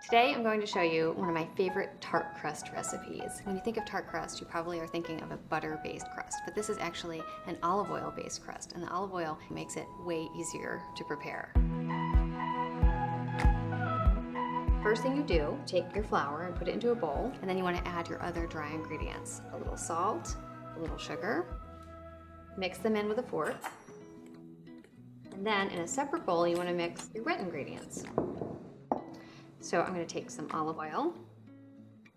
Today I'm going to show you one of my favorite tart crust recipes. When you think of tart crust, you probably are thinking of a butter-based crust, but this is actually an olive oil-based crust, and the olive oil makes it way easier to prepare. First thing you do, take your flour and put it into a bowl, and then you want to add your other dry ingredients. A little salt, a little sugar, mix them in with a fork, and then in a separate bowl you want to mix your wet ingredients. So I'm going to take some olive oil,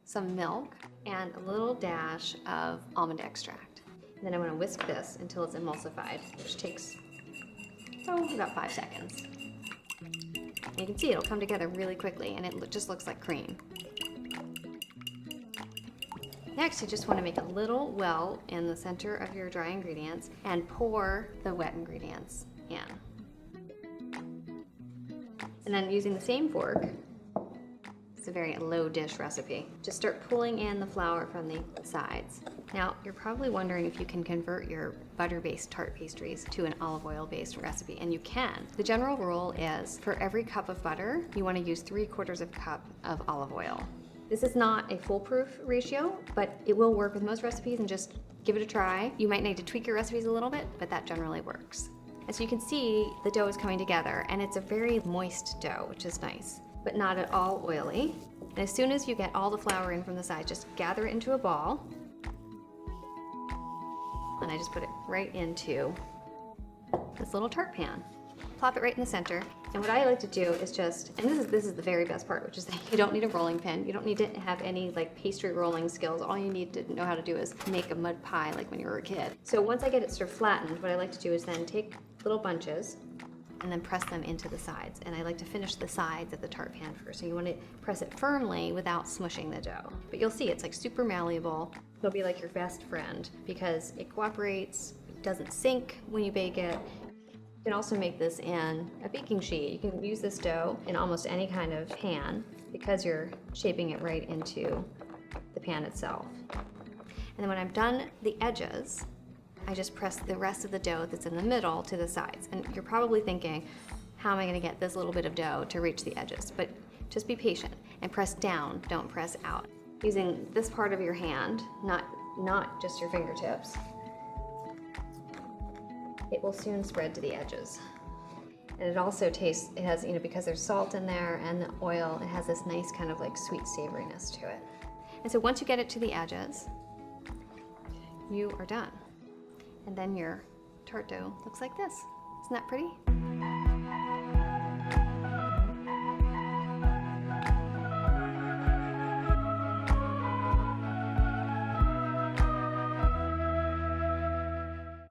some milk, and a little dash of almond extract. And then I want to whisk this until it's emulsified, which takes, about 5 seconds. And you can see it'll come together really quickly, and it just looks like cream. Next, you just want to make a little well in the center of your dry ingredients and pour the wet ingredients in. And then using the same fork, it's a very low dish recipe. Just start pulling in the flour from the sides. Now, you're probably wondering if you can convert your butter-based tart pastries to an olive oil-based recipe, and you can. The general rule is for every cup of butter, you want to use 3/4 of a cup of olive oil. This is not a foolproof ratio, but it will work with most recipes, and just give it a try. You might need to tweak your recipes a little bit, but that generally works. As you can see, the dough is coming together, and it's a very moist dough, which is nice, but not at all oily. And as soon as you get all the flour in from the side, just gather it into a ball. And I just put it right into this little tart pan. Plop it right in the center. And what I like to do is just, and this is the very best part, which is that you don't need a rolling pin. You don't need to have any like pastry rolling skills. All you need to know how to do is make a mud pie like when you were a kid. So once I get it sort of flattened, what I like to do is then take little bunches and then press them into the sides. And I like to finish the sides of the tart pan first. So you want to press it firmly without smushing the dough. But you'll see it's like super malleable. It'll be like your best friend because it cooperates, it doesn't sink when you bake it. You can also make this in a baking sheet. You can use this dough in almost any kind of pan because you're shaping it right into the pan itself. And then when I'm done the edges, I just press the rest of the dough that's in the middle to the sides. And you're probably thinking, how am I going to get this little bit of dough to reach the edges? But just be patient and press down, don't press out. Using this part of your hand, not just your fingertips, it will soon spread to the edges. And it also tastes, it has, because there's salt in there and the oil, it has this nice kind of like sweet savoriness to it. And so once you get it to the edges, you are done. And then your tart dough looks like this. Isn't that pretty?